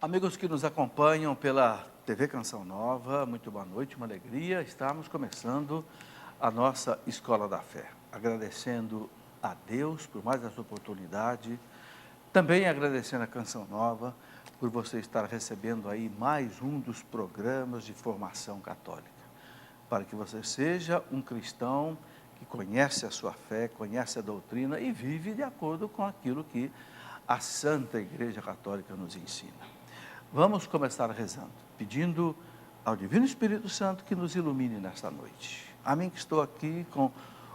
Amigos que nos acompanham pela TV Canção Nova, muito boa noite, uma alegria. Estamos começando a nossa Escola da Fé, agradecendo a Deus por mais essa oportunidade, também agradecendo a Canção Nova por você estar recebendo aí mais um dos programas de formação católica, para que você seja um cristão que conhece a sua fé, conhece a doutrina e vive de acordo com aquilo que a Santa Igreja Católica nos ensina. Vamos começar rezando, pedindo ao Divino Espírito Santo que nos ilumine nesta noite. A mim que estou aqui com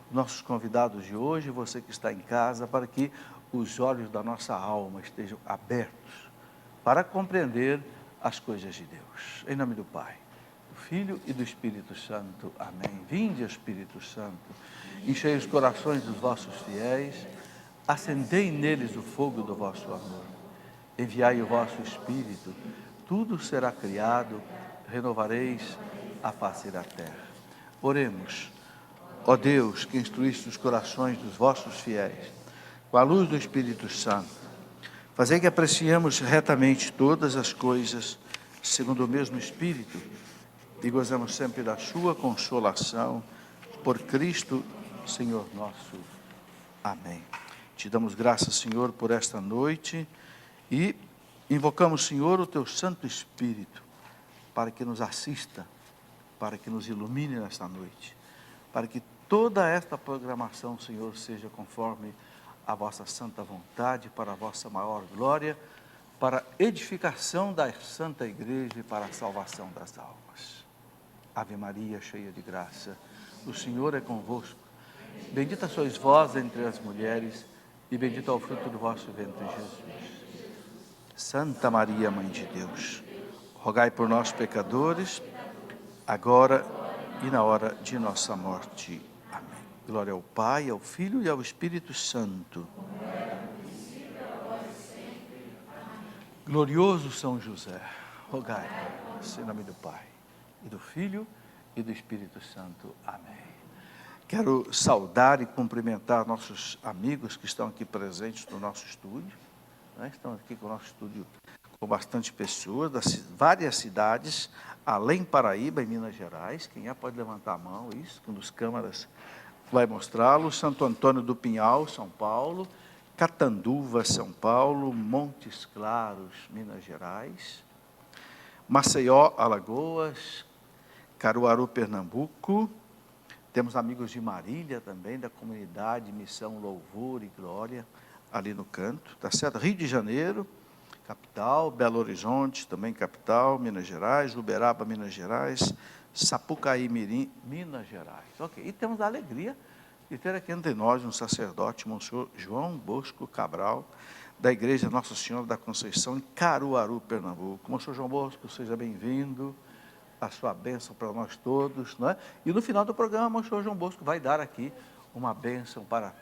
nossos convidados de hoje, você que está em casa, para que os olhos da nossa alma estejam abertos para compreender as coisas de Deus. Em nome do Pai, do Filho e do Espírito Santo. Amém. Vinde, Espírito Santo, enchei os corações dos vossos fiéis, acendei neles o fogo do vosso amor. Enviai o vosso Espírito, tudo será criado, renovareis a face da terra. Oremos. Ó Deus, que instruíste os corações dos vossos fiéis, com a luz do Espírito Santo, fazei que apreciemos retamente todas as coisas, segundo o mesmo Espírito, e gozemos sempre da sua consolação, por Cristo, Senhor nosso. Amém. Te damos graças, Senhor, por esta noite, e invocamos, Senhor, o Teu Santo Espírito, para que nos assista, para que nos ilumine nesta noite, para que toda esta programação, Senhor, seja conforme a vossa santa vontade, para a vossa maior glória, para a edificação da Santa Igreja e para a salvação das almas. Ave Maria, cheia de graça, o Senhor é convosco. Bendita sois vós entre as mulheres, e bendito é o fruto do vosso ventre, Jesus. Santa Maria, Mãe de Deus, rogai por nós, pecadores, agora e na hora de nossa morte. Amém. Glória ao Pai, ao Filho e ao Espírito Santo. Glorioso São José, rogai por nós, em nome do Pai, e do Filho e do Espírito Santo. Amém. Quero saudar e cumprimentar nossos amigos que estão aqui presentes no nosso estúdio. Estamos aqui com o nosso estúdio com bastante pessoas, das várias cidades, além Paraíba e Minas Gerais. Quem é pode levantar a mão, isso, que um dos câmaras vai mostrá-lo. Santo Antônio do Pinhal, São Paulo, Catanduva, São Paulo, Montes Claros, Minas Gerais, Maceió, Alagoas, Caruaru, Pernambuco. Temos amigos de Marília também, da comunidade Missão Louvor e Glória, ali no canto, tá certo? Rio de Janeiro, capital, Belo Horizonte, também capital, Minas Gerais, Uberaba, Minas Gerais, Sapucaí, Mirim, Minas Gerais. Ok, e temos a alegria de ter aqui entre nós um sacerdote, Monsenhor João Bosco Cabral, da Igreja Nossa Senhora da Conceição, em Caruaru, Pernambuco. Monsenhor João Bosco, seja bem-vindo, a sua bênção para nós todos, não é? E no final do programa, Monsenhor João Bosco vai dar aqui uma bênção para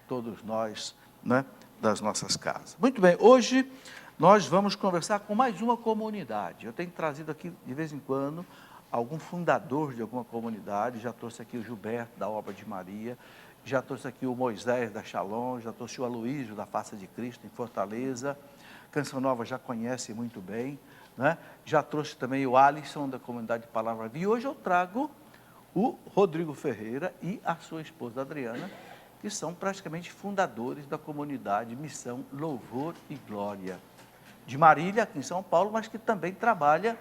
todos nós, né, das nossas casas. Muito bem, hoje nós vamos conversar com mais uma comunidade. Eu tenho trazido aqui, de vez em quando, algum fundador de alguma comunidade. Já trouxe aqui o Gilberto, da Obra de Maria, já trouxe aqui o Moisés, da Shalom, já trouxe o Aloísio, da Face de Cristo, em Fortaleza. Canção Nova já conhece muito bem, né? Já trouxe também o Alisson, da comunidade de Palavra Viva. E hoje eu trago o Rodrigo Ferreira e a sua esposa Adriana, que são praticamente fundadores da comunidade Missão Louvor e Glória, de Marília, aqui em São Paulo, mas que também trabalha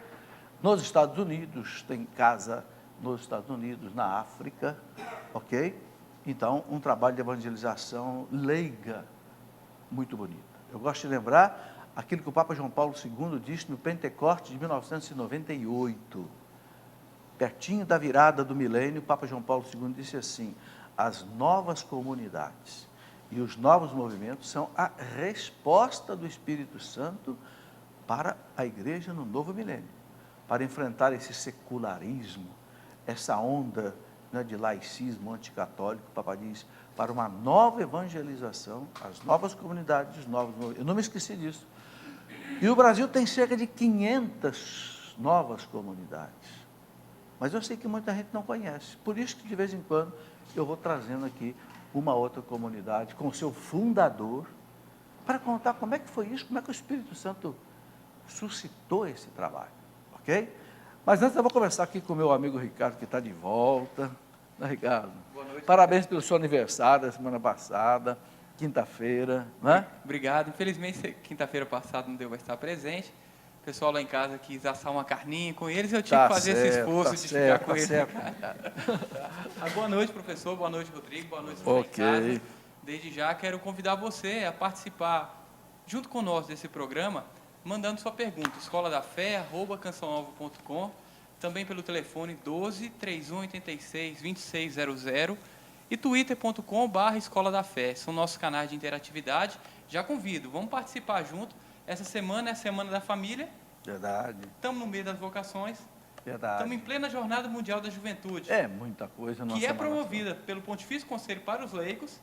nos Estados Unidos, tem casa nos Estados Unidos, na África, ok? Então, um trabalho de evangelização leiga, muito bonito. Eu gosto de lembrar aquilo que o Papa João Paulo II disse no Pentecostes de 1998, pertinho da virada do milênio. O Papa João Paulo II disse assim: as novas comunidades e os novos movimentos são a resposta do Espírito Santo para a igreja no novo milênio, para enfrentar esse secularismo, essa onda, né, de laicismo anticatólico. O Papa diz, para uma nova evangelização, as novas comunidades, os novos movimentos. Eu não me esqueci disso. E o Brasil tem cerca de 500 novas comunidades, mas eu sei que muita gente não conhece. Por isso que, de vez em quando, eu vou trazendo aqui uma outra comunidade com o seu fundador, para contar como é que foi isso, como é que o Espírito Santo suscitou esse trabalho, ok? Mas antes eu vou conversar aqui com o meu amigo Ricardo, que está de volta. Né, Ricardo? Boa noite. Parabéns pelo seu aniversário da semana passada, quinta-feira, né? Obrigado. Infelizmente, quinta-feira passada não deu para estar presente. O pessoal lá em casa quis assar uma carninha com eles, eu tive que fazer esse esforço de ficar com eles. Boa noite, professor. Boa noite, Rodrigo. Boa noite, você em casa. Desde já quero convidar você a participar junto conosco desse programa, mandando sua pergunta, escoladafé@cançãonova.com, também pelo telefone 12 31 86 2600 e twitter.com/Escola da Fé. São nossos canais de interatividade. Já convido, vamos participar junto. Essa semana é a Semana da Família. Verdade. Estamos no meio das vocações. Verdade. Estamos em plena Jornada Mundial da Juventude. É muita coisa. Que é promovida pelo Pontifício Conselho para os Leigos.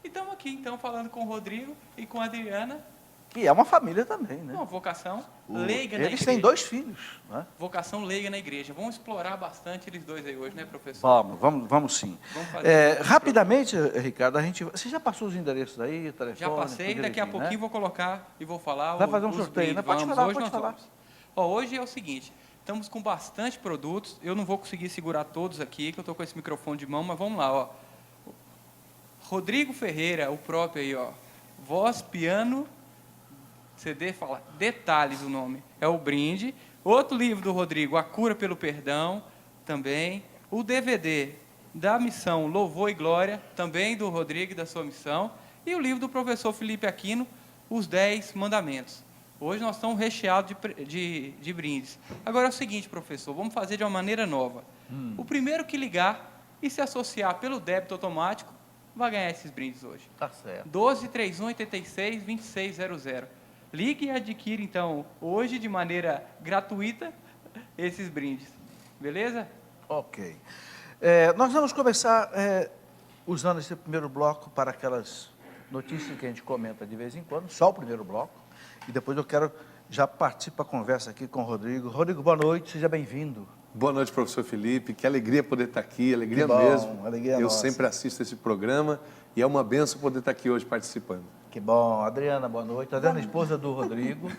E estamos aqui, então, falando com o Rodrigo e com a Adriana. E é uma família também, né? Uma vocação leiga na igreja. Eles têm 2 filhos, né? Vocação leiga na igreja. Vamos explorar bastante eles dois aí hoje, né, professor? Vamos sim. Vamos fazer rapidamente, Ricardo, você já passou os endereços aí, o telefone? Já passei, daqui a pouquinho vou colocar e vou falar. Vai fazer um sorteio, né? Pode falar. Hoje é o seguinte, estamos com bastante produtos, eu não vou conseguir segurar todos aqui, que eu estou com esse microfone de mão, mas vamos lá, ó. Rodrigo Ferreira, o próprio aí, ó. Voz, piano... CD fala Detalhes, o nome. É o brinde. Outro livro do Rodrigo, A Cura pelo Perdão, também. O DVD da missão Louvor e Glória, também do Rodrigo e da sua missão. E o livro do professor Felipe Aquino, Os 10 Mandamentos. Hoje nós estamos recheados de brindes. Agora é o seguinte, professor, vamos fazer de uma maneira nova. O primeiro que ligar e se associar pelo débito automático, vai ganhar esses brindes hoje. Tá certo. 12 31 86 2600. Ligue e adquira, então, hoje, de maneira gratuita, esses brindes. Beleza? Ok. Nós vamos começar usando esse primeiro bloco para aquelas notícias que a gente comenta de vez em quando, só o primeiro bloco, e depois eu quero já partir para a conversa aqui com o Rodrigo. Rodrigo, boa noite, seja bem-vindo. Boa noite, professor Felipe. Que alegria poder estar aqui, alegria bom, mesmo. Alegria eu nossa. sempre assisto esse programa e é uma benção poder estar aqui hoje participando. Que bom. Adriana, boa noite. Adriana, esposa do Rodrigo.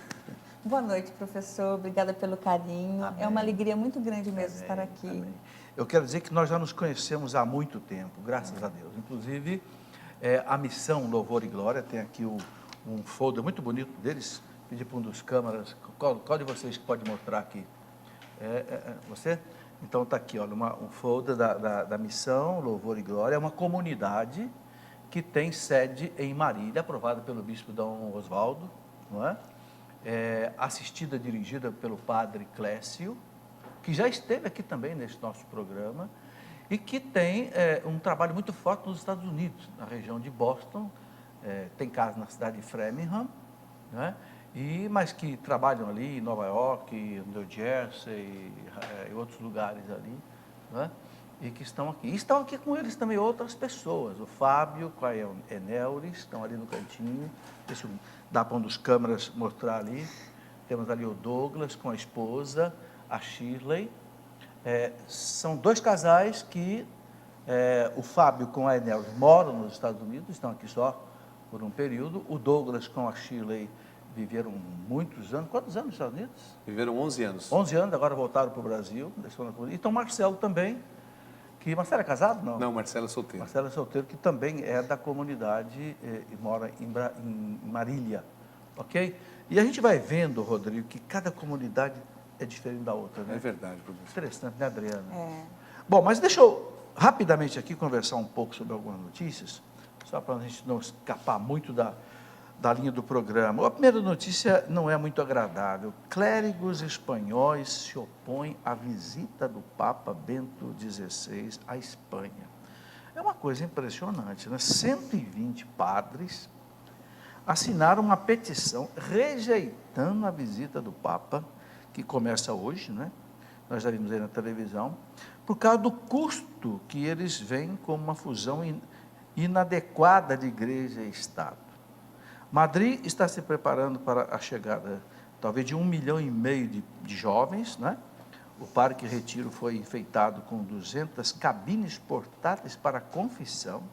Boa noite, professor. Obrigada pelo carinho. Amém. É uma alegria muito grande mesmo estar aqui. Amém. Eu quero dizer que nós já nos conhecemos há muito tempo, graças a Deus. Inclusive, a missão Louvor e Glória tem aqui um folder muito bonito deles. Pedi para um dos câmeras. Qual de vocês que pode mostrar aqui? Você? Então está aqui, olha, um folder da missão Louvor e Glória. É uma comunidade que tem sede em Marília, aprovada pelo bispo Dom Osvaldo, não é? Assistida, dirigida pelo padre Clécio, que já esteve aqui também nesse nosso programa, e que tem um trabalho muito forte nos Estados Unidos, na região de Boston, tem casa na cidade de Framingham, né? Mas que trabalham ali em Nova York, New Jersey e outros lugares ali, né? E que estão aqui. E estão aqui com eles também outras pessoas. O Fábio com a Eneuris, estão ali no cantinho. Deixa eu dar para um dos câmeras mostrar ali. Temos ali o Douglas com a esposa, a Shirley. São 2 casais que o Fábio com a Eneuris moram nos Estados Unidos, estão aqui só por um período. O Douglas com a Shirley viveram muitos anos. Quantos anos nos Estados Unidos? Viveram 11 anos. 11 anos, agora voltaram para o Brasil. Então, Marcelo também. Marcelo é casado? Não. Não, Marcelo é solteiro. Marcelo é solteiro, que também é da comunidade e mora em Marília, ok? E a gente vai vendo, Rodrigo, que cada comunidade é diferente da outra, né? É verdade, professor. Interessante, né, Adriana? É. Bom, mas deixa eu rapidamente aqui conversar um pouco sobre algumas notícias, só para a gente não escapar muito da linha do programa. A primeira notícia não é muito agradável. Clérigos espanhóis se opõem à visita do Papa Bento XVI à Espanha. É uma coisa impressionante, né? 120 padres assinaram uma petição rejeitando a visita do Papa, que começa hoje, né? Nós já vimos aí na televisão, por causa do custo que eles veem como uma fusão inadequada de igreja e Estado. Madrid está se preparando para a chegada, talvez, de 1,5 milhão de jovens, né? O Parque Retiro foi enfeitado com 200 cabines portáteis para confissão,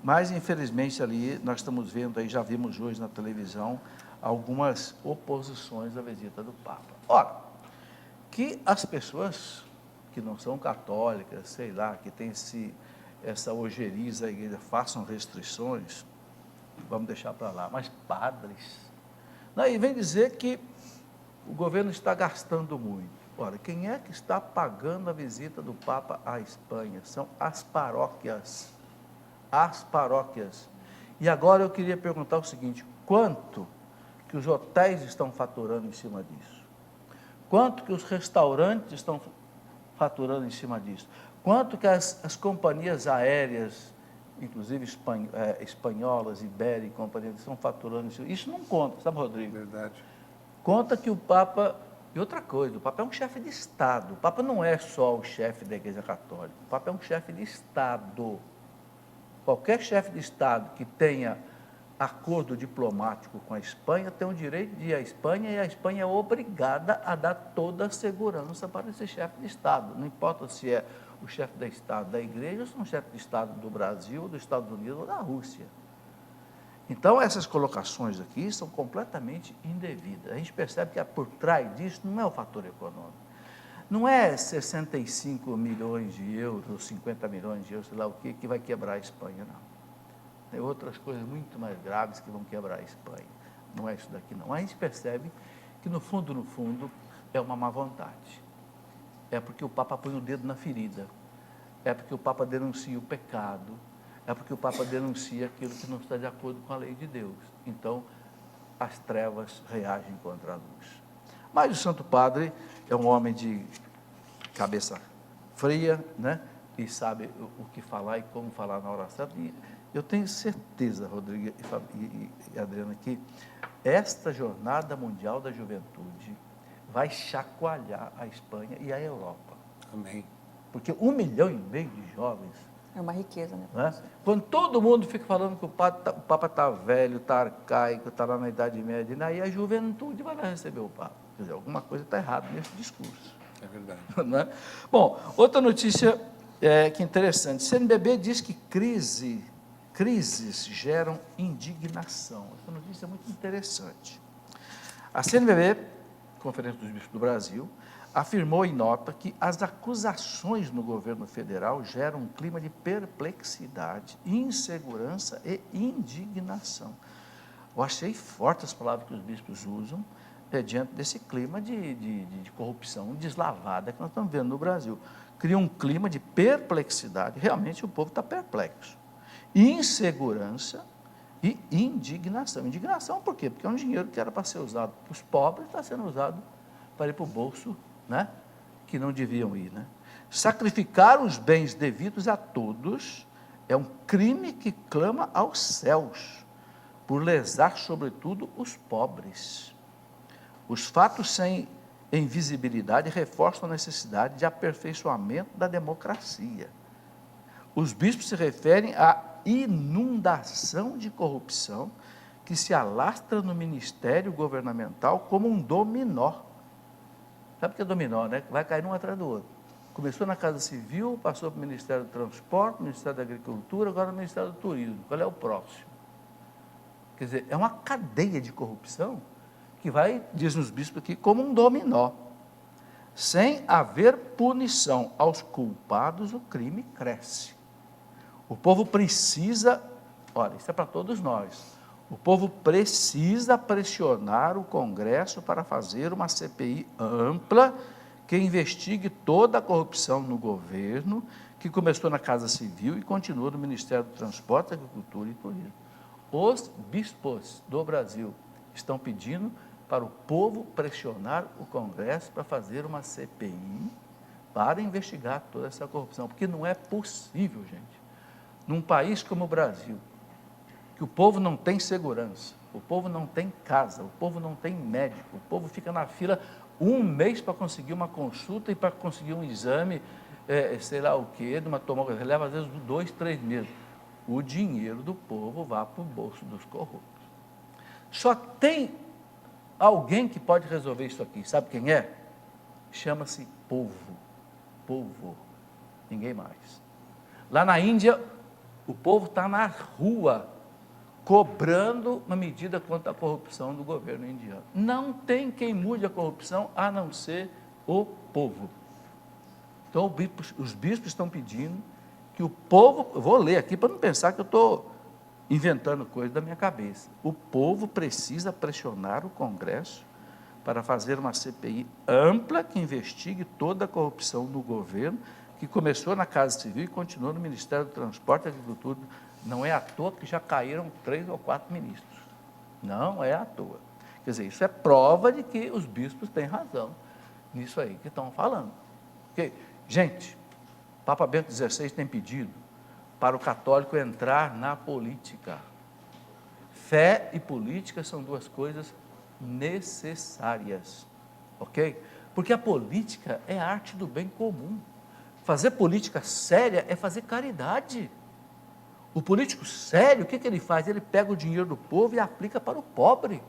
mas, infelizmente, ali nós estamos vendo, aí já vimos hoje na televisão, algumas oposições à visita do Papa. Ora, que as pessoas que não são católicas, sei lá, que têm essa ojeriza à igreja, façam restrições, vamos deixar para lá, mas padres. E vem dizer que o governo está gastando muito. Ora, quem é que está pagando a visita do Papa à Espanha? São as paróquias. As paróquias. E agora eu queria perguntar o seguinte: quanto que os hotéis estão faturando em cima disso? Quanto que os restaurantes estão faturando em cima disso? Quanto que as companhias aéreas, inclusive espanholas, Iberia e companhias, estão faturando em cima? Isso não conta, sabe, Rodrigo? Verdade. Conta que o Papa... E outra coisa, o Papa é um chefe de Estado. O Papa não é só o chefe da Igreja Católica. O Papa é um chefe de Estado. Qualquer chefe de Estado que tenha acordo diplomático com a Espanha tem o direito de ir à Espanha, e a Espanha é obrigada a dar toda a segurança para esse chefe de Estado. Não importa se é o chefe de Estado da Igreja ou se é um chefe de Estado do Brasil, dos Estados Unidos ou da Rússia. Então, essas colocações aqui são completamente indevidas. A gente percebe que por trás disso não é o fator econômico. Não é 65 milhões de euros, ou 50 milhões de euros, sei lá o que vai quebrar a Espanha, não. Tem outras coisas muito mais graves que vão quebrar a Espanha. Não é isso daqui, não. A gente percebe que, no fundo, é uma má vontade. É porque o Papa põe o dedo na ferida. É porque o Papa denuncia o pecado. É porque o Papa denuncia aquilo que não está de acordo com a lei de Deus. Então, as trevas reagem contra a luz. Mas o Santo Padre é um homem de cabeça fria, né? E sabe o que falar e como falar na hora certa. E eu tenho certeza, Rodrigo e Adriana, que esta Jornada Mundial da Juventude vai chacoalhar a Espanha e a Europa. Amém. Porque 1,5 milhão de jovens... É uma riqueza, né? Né? Quando todo mundo fica falando que o Papa está velho, está arcaico, está lá na Idade Média, aí a juventude vai lá receber o Papa. Quer dizer, alguma coisa está errada nesse discurso. É verdade. Né? Bom, outra notícia que é interessante. CNBB diz que crises geram indignação. Essa notícia é muito interessante. A CNBB, Conferência dos Bispos do Brasil, afirmou em nota que as acusações no governo federal geram um clima de perplexidade, insegurança e indignação. Eu achei fortes as palavras que os bispos usam diante desse clima de corrupção deslavada que nós estamos vendo no Brasil. Cria um clima de perplexidade, realmente o povo está perplexo. Insegurança e indignação. Indignação por quê? Porque é um dinheiro que era para ser usado para os pobres, está sendo usado para ir para o bolso, né, que não deviam ir. Né? Sacrificar os bens devidos a todos é um crime que clama aos céus, por lesar, sobretudo, os pobres. Os fatos sem invisibilidade reforçam a necessidade de aperfeiçoamento da democracia. Os bispos se referem à inundação de corrupção que se alastra no ministério governamental como um dominó. Sabe o que é dominó, né? Vai cair um atrás do outro. Começou na Casa Civil, passou para o Ministério do Transporte, Ministério da Agricultura, agora no Ministério do Turismo. Qual é o próximo? Quer dizer, é uma cadeia de corrupção que vai, dizem os bispos aqui, como um dominó. Sem haver punição aos culpados, o crime cresce. O povo precisa, olha, isso é para todos nós, o povo precisa pressionar o Congresso para fazer uma CPI ampla que investigue toda a corrupção no governo, que começou na Casa Civil e continua no Ministério do Transporte, Agricultura e Turismo. Os bispos do Brasil estão pedindo para o povo pressionar o Congresso para fazer uma CPI para investigar toda essa corrupção, porque não é possível, gente, num país como o Brasil, que o povo não tem segurança, o povo não tem casa, o povo não tem médico, o povo fica na fila 1 mês para conseguir uma consulta e para conseguir um exame, sei lá o quê, de uma tomografia, leva às vezes 2, 3 meses. O dinheiro do povo vai para o bolso dos corruptos. Só tem alguém que pode resolver isso aqui, sabe quem é? Chama-se povo, ninguém mais. Lá na Índia, o povo está na rua, cobrando uma medida contra a corrupção do governo indiano. Não tem quem mude a corrupção a não ser o povo. Então, os bispos estão pedindo que o povo, eu vou ler aqui para não pensar que eu estou inventando coisa da minha cabeça. O povo precisa pressionar o Congresso para fazer uma CPI ampla que investigue toda a corrupção do governo, que começou na Casa Civil e continuou no Ministério do Transporte e Agricultura. Não é à toa que já caíram 3 ou 4 ministros. Não é à toa. Quer dizer, isso é prova de que os bispos têm razão nisso aí que estão falando. Porque, gente, Papa Bento XVI tem pedido para o católico entrar na política. Fé e política são 2 coisas necessárias, ok? Porque a política é a arte do bem comum. Fazer política séria é fazer caridade. O político sério, o que ele faz? Ele pega o dinheiro do povo e aplica para o pobre.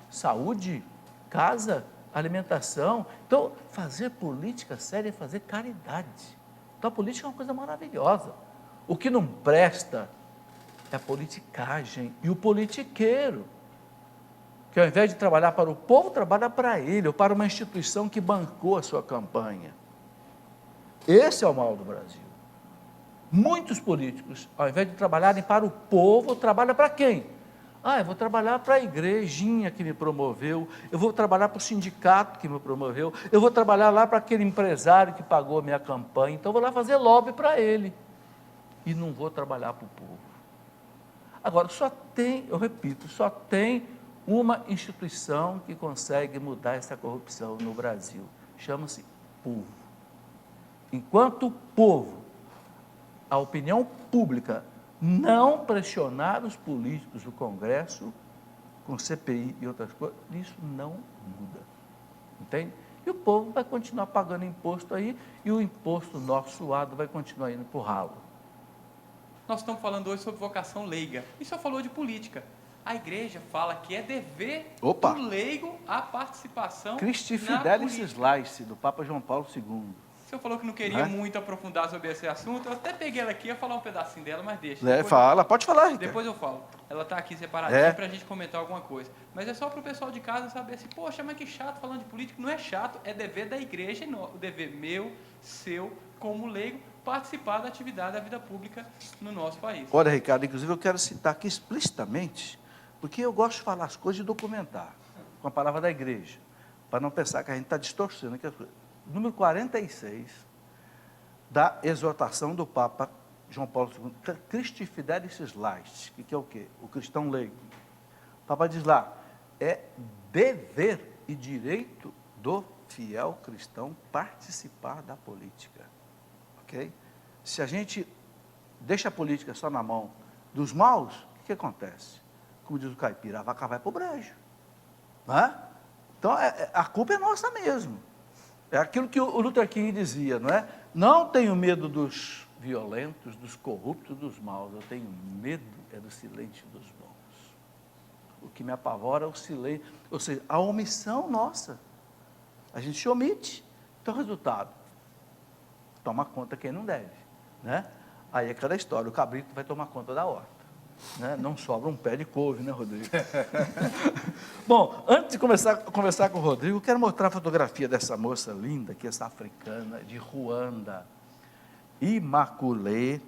Saúde, casa, alimentação. Então, fazer política séria é fazer caridade. Então, a política é uma coisa maravilhosa. O que não presta é a politicagem e o politiqueiro, que ao invés de trabalhar para o povo, trabalha para ele, ou para uma instituição que bancou a sua campanha. Esse é o mal do Brasil. Muitos políticos, ao invés de trabalharem para o povo, trabalham para quem? Eu vou trabalhar para a igrejinha que me promoveu, eu vou trabalhar para o sindicato que me promoveu, eu vou trabalhar lá para aquele empresário que pagou a minha campanha, então eu vou lá fazer lobby para ele. E não vou trabalhar para o povo. Agora, eu repito, só tem uma instituição que consegue mudar essa corrupção no Brasil. Chama-se povo. Enquanto o povo, a opinião pública, não pressionar os políticos do Congresso com CPI e outras coisas, isso não muda. Entende? E o povo vai continuar pagando imposto aí, e o imposto nosso suado vai continuar indo para o ralo. Nós estamos falando hoje sobre vocação leiga. E só falou de política. A igreja fala que é dever Opa! do leigo a participação Christi na Fidelis política. Slice, do Papa João Paulo II. O senhor falou que não queria muito aprofundar sobre esse assunto. Eu até peguei ela aqui, ia falar um pedacinho dela, mas deixa. Pode falar, Ricardo. Depois eu falo. Ela está aqui separadinha É. para a gente comentar alguma coisa. Mas é só para o pessoal de casa saber assim, poxa, mas que chato falando de política. Não é chato, é dever da igreja, o dever meu, seu, como leigo, participar da atividade da vida pública no nosso país. Olha, Ricardo, inclusive eu quero citar aqui explicitamente, porque eu gosto de falar as coisas e documentar, com a palavra da igreja, para não pensar que a gente está distorcendo aqui as coisas. Número 46 da exortação do Papa João Paulo II, Christi Fidelis Slice, que é o quê? O cristão leigo. O Papa diz lá, é dever e direito do fiel cristão participar da política. Ok? Se a gente deixa a política só na mão dos maus, o que acontece? Como diz o caipira, a vaca vai para o brejo. Não é? Então, a culpa é nossa mesmo. É aquilo que o Luther King dizia, não é? Não tenho medo dos violentos, dos corruptos, dos maus. Eu tenho medo do silêncio dos bons. O que me apavora é o silêncio, ou seja, a omissão nossa. A gente se omite. Então, resultado, toma conta quem não deve, né? Aí é aquela história, o cabrito vai tomar conta da horta, né? Não sobra um pé de couve, né, Rodrigo? Bom, antes de conversar com o Rodrigo, eu quero mostrar a fotografia dessa moça linda, que é essa africana, de Ruanda, Imaculée,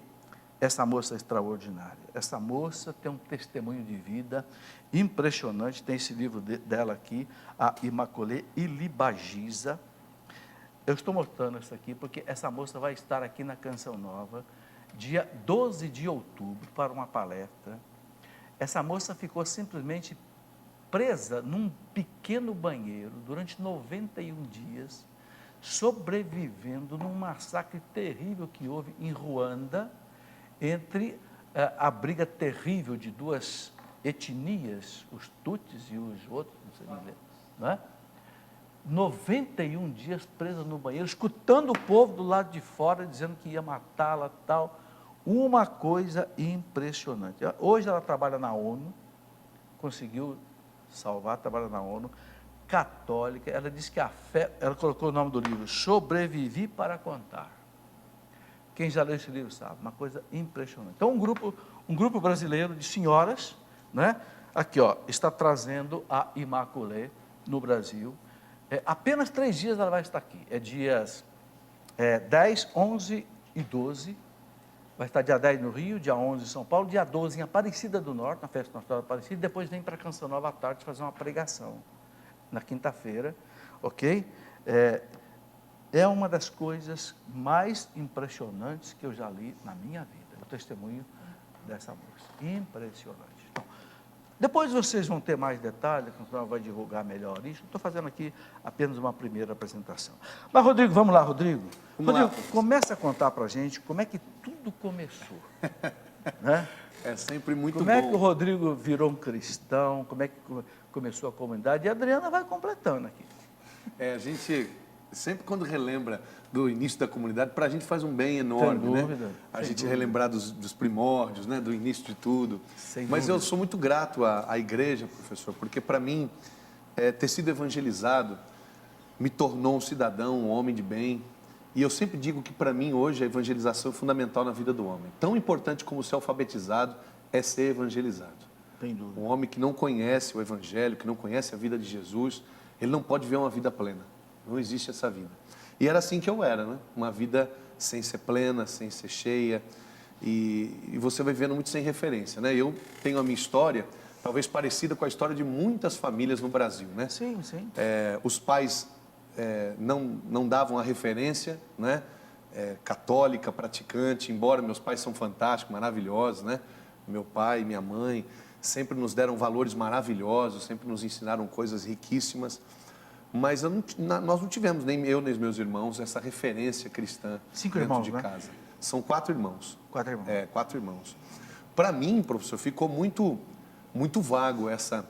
essa moça extraordinária. Essa moça tem um testemunho de vida impressionante, tem esse livro dela aqui, a Imaculée Ilibagiza. Eu estou mostrando isso aqui porque essa moça vai estar aqui na Canção Nova, dia 12 de outubro, para uma palestra. Essa moça ficou simplesmente presa num pequeno banheiro durante 91 dias, sobrevivendo num massacre terrível que houve em Ruanda, entre a briga terrível de 2 etnias, os Tutsis e os outros, não sei dizer, não é? 91 dias presa no banheiro, escutando o povo do lado de fora, dizendo que ia matá-la, tal. Uma coisa impressionante. Hoje ela trabalha na ONU, conseguiu salvar, trabalha na ONU, católica. Ela disse que a fé, ela colocou o nome do livro, Sobrevivi para Contar. Quem já leu esse livro sabe, uma coisa impressionante. Então, um grupo brasileiro de senhoras né? Aqui, ó, está trazendo a Imaculée no Brasil. Apenas 3 dias ela vai estar aqui. É dias 10, 11 e 12. Vai estar dia 10 no Rio, dia 11 em São Paulo, dia 12 em Aparecida do Norte, na Festa Nacional da Aparecida, e depois vem para Canção Nova à tarde fazer uma pregação, na quinta-feira, ok? É uma das coisas mais impressionantes que eu já li na minha vida, o testemunho dessa moça. Impressionante. Então, depois vocês vão ter mais detalhes, a Canção vai divulgar melhor isso. Estou fazendo aqui apenas uma primeira apresentação. Mas, Rodrigo, vamos lá, Rodrigo. Rodrigo, começa a contar para a gente como é que tudo começou. Né? É sempre muito Como bom. é que o Rodrigo virou um cristão, como é que começou a comunidade, e a Adriana vai completando aqui. A gente, sempre quando relembra do início da comunidade, para a gente faz um bem enorme, Sem dúvida, né? A sem gente dúvida. relembrar dos primórdios, né? Do início de tudo. Sem Mas dúvida. eu sou muito grato à igreja, professor, porque para mim, ter sido evangelizado me tornou um cidadão, um homem de bem. E eu sempre digo que para mim hoje a evangelização é fundamental na vida do homem. Tão importante como ser alfabetizado é ser evangelizado. Sem dúvida. Um homem que não conhece o Evangelho, que não conhece a vida de Jesus, ele não pode ver uma vida plena. Não existe essa vida. E era assim que eu era, né? Uma vida sem ser plena, sem ser cheia. E você vai vendo muito sem referência, né? Eu tenho a minha história, talvez parecida com a história de muitas famílias no Brasil, né? Sim, sim. Os pais não davam a referência, né? Católica, praticante, embora meus pais são fantásticos, maravilhosos, né? Meu pai e minha mãe sempre nos deram valores maravilhosos, sempre nos ensinaram coisas riquíssimas, mas nós não tivemos, nem eu nem os meus irmãos, essa referência cristã 5 dentro irmãos, de né? casa. São 4 irmãos. 4 irmãos. 4 irmãos. Para mim, professor, ficou muito vago essa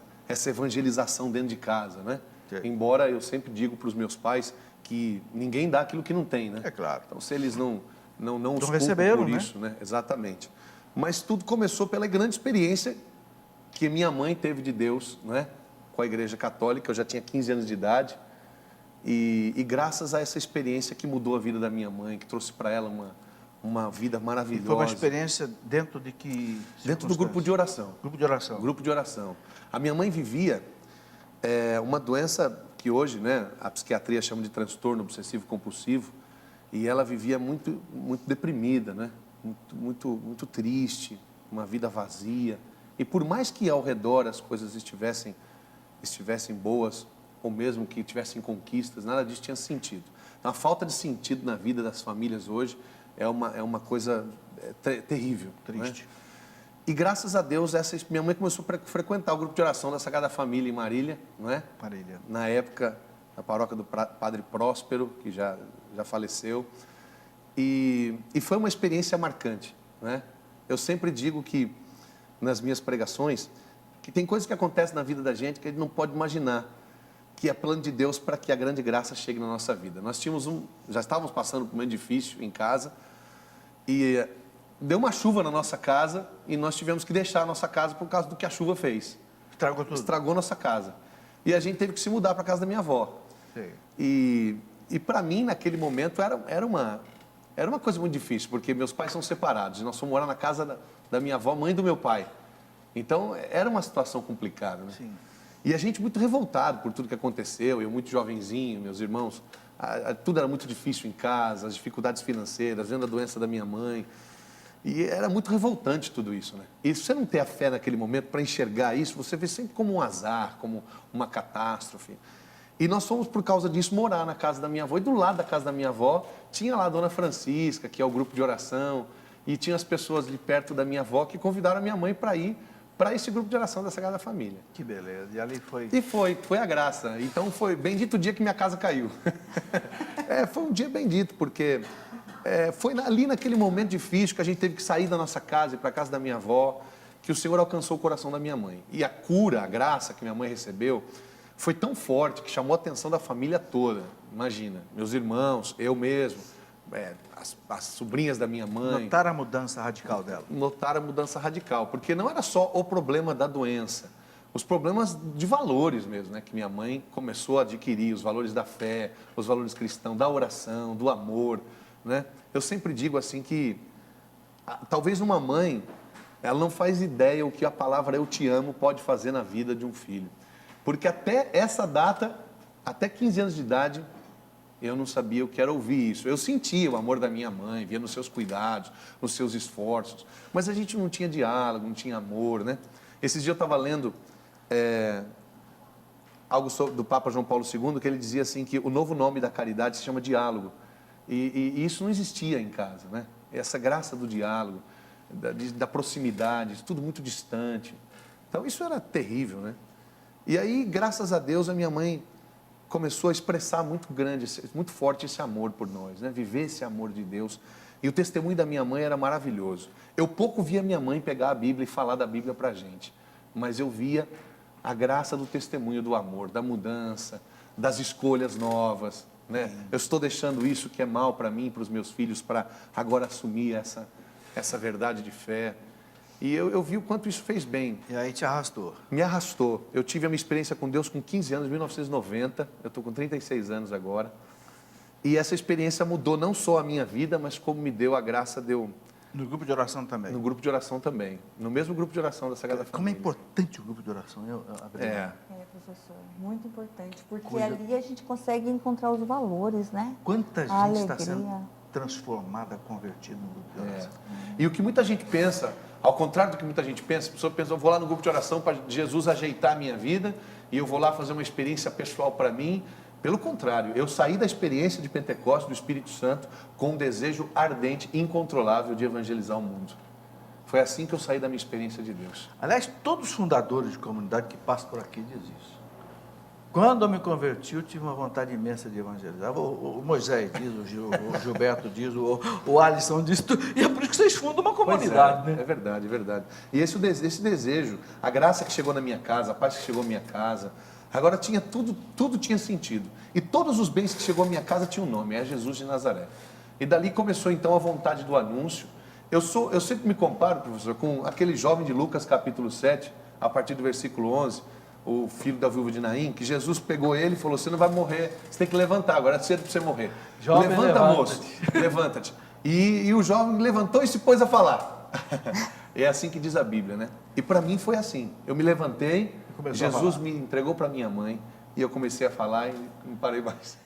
evangelização dentro de casa, né? Sim. Embora eu sempre digo para os meus pais que ninguém dá aquilo que não tem, né? É claro. Então, se eles não os culpam receberam, por né? isso, né? Exatamente. Mas tudo começou pela grande experiência que minha mãe teve de Deus, né? Com a Igreja Católica. Eu já tinha 15 anos de idade. E graças a essa experiência que mudou a vida da minha mãe, que trouxe para ela uma vida maravilhosa. Foi uma experiência dentro de que... Dentro do grupo de oração. Grupo de oração. Grupo de oração. A minha mãe vivia uma doença que hoje, né, a psiquiatria chama de transtorno obsessivo compulsivo, e ela vivia muito deprimida, né? Muito triste, uma vida vazia. E por mais que ao redor as coisas estivessem boas, ou mesmo que tivessem conquistas, nada disso tinha sentido. A falta de sentido na vida das famílias hoje é uma coisa terrível. Triste. Né? E graças a Deus, minha mãe começou a frequentar o grupo de oração da Sagrada Família em Marília, não é? Marília. Na época, na paróquia do Padre Próspero, que já faleceu. E foi uma experiência marcante, né? Eu sempre digo que, nas minhas pregações, que tem coisas que acontecem na vida da gente que a gente não pode imaginar, que é plano de Deus para que a grande graça chegue na nossa vida. Nós já estávamos passando por um momento difícil em casa, e deu uma chuva na nossa casa, e nós tivemos que deixar a nossa casa por causa do que a chuva fez. Estragou tudo. Estragou nossa casa. E a gente teve que se mudar para a casa da minha avó. Sim. E para mim, naquele momento, era uma coisa muito difícil, porque meus pais são separados, e nós fomos morar na casa da minha avó, mãe do meu pai. Então, era uma situação complicada, né? Sim. E a gente muito revoltado por tudo que aconteceu, eu muito jovenzinho, meus irmãos, tudo era muito difícil em casa, as dificuldades financeiras, vendo a doença da minha mãe. E era muito revoltante tudo isso, né? E se você não ter a fé naquele momento para enxergar isso, você vê sempre como um azar, como uma catástrofe. E nós fomos, por causa disso, morar na casa da minha avó. E do lado da casa da minha avó, tinha lá a Dona Francisca, que é o grupo de oração. E tinha as pessoas ali perto da minha avó que convidaram a minha mãe para ir para esse grupo de oração da Sagrada Família. Que beleza. E ali foi... E foi a graça. Então foi bendito o dia que minha casa caiu. Foi um dia bendito, porque foi ali naquele momento difícil que a gente teve que sair da nossa casa e ir para a casa da minha avó, que o Senhor alcançou o coração da minha mãe. E a cura, a graça que minha mãe recebeu, foi tão forte que chamou a atenção da família toda. Imagina, meus irmãos, eu mesmo, as sobrinhas da minha mãe. Notaram a mudança radical dela. Notaram a mudança radical, porque não era só o problema da doença, os problemas de valores mesmo, né? Que minha mãe começou a adquirir, os valores da fé, os valores cristãos, da oração, do amor, né? Eu sempre digo assim que talvez uma mãe Ela não faz ideia o que a palavra eu te amo pode fazer na vida de um filho. Porque até essa data, até 15 anos de idade, eu não sabia o que era ouvir isso. Eu sentia o amor da minha mãe, via nos seus cuidados, nos seus esforços, mas a gente não tinha diálogo, não tinha amor, né? Esses dias eu estava lendo algo do Papa João Paulo II, que ele dizia assim, que o novo nome da caridade se chama diálogo. E isso não existia em casa, né? Essa graça do diálogo, da proximidade, tudo muito distante. Então isso era terrível, né? E aí, graças a Deus, a minha mãe começou a expressar muito grande, muito forte esse amor por nós, né? Viver esse amor de Deus. E o testemunho da minha mãe era maravilhoso. Eu pouco via minha mãe pegar a Bíblia e falar da Bíblia para a gente, mas eu via a graça do testemunho do amor, da mudança, das escolhas novas, né? Eu estou deixando isso que é mal para mim, para os meus filhos, para agora assumir essa verdade de fé. E eu vi o quanto isso fez bem. E aí te arrastou. Me arrastou. Eu tive a minha experiência com Deus com 15 anos, em 1990. Eu estou com 36 anos agora. E essa experiência mudou não só a minha vida, mas como me deu a graça de eu... No grupo de oração também. No grupo de oração também. No mesmo grupo de oração da Sagrada Família. Como é importante o grupo de oração, Adriano? Professor, muito importante, porque Cuja- ali a gente consegue encontrar os valores, né? Quanta A gente está alegria. sendo transformada, convertida no grupo de oração. E o que muita gente pensa, ao contrário do que muita gente pensa, a pessoa pensa, eu vou lá no grupo de oração para Jesus ajeitar a minha vida e eu vou lá fazer uma experiência pessoal para mim. Pelo contrário, eu saí da experiência de Pentecostes, do Espírito Santo, com um desejo ardente, incontrolável de evangelizar o mundo. Foi assim que eu saí da minha experiência de Deus. Aliás, todos os fundadores de comunidade que passam por aqui dizem isso. Quando eu me converti, eu tive uma vontade imensa de evangelizar. O Moisés diz, o Gilberto diz, o Alisson diz, e é por isso que vocês fundam uma comunidade, Pois é, né? é verdade, é verdade. E esse desejo, a graça que chegou na minha casa, a paz que chegou à minha casa, agora tinha tudo tinha sentido. E todos os bens que chegou à minha casa tinham um nome, é Jesus de Nazaré. E dali começou então a vontade do anúncio. Eu sempre me comparo, professor, com aquele jovem de Lucas capítulo 7, a partir do versículo 11, o filho da viúva de Naim, que Jesus pegou ele e falou, você não vai morrer, você tem que levantar, agora é cedo para você morrer. Jovem, Levanta, levanta-te. moço, levanta-te. E o jovem levantou e se pôs a falar. É assim que diz a Bíblia, né? E para mim foi assim. Eu me levantei, Começou a Jesus falar. me entregou para minha mãe e eu comecei a falar e não parei mais.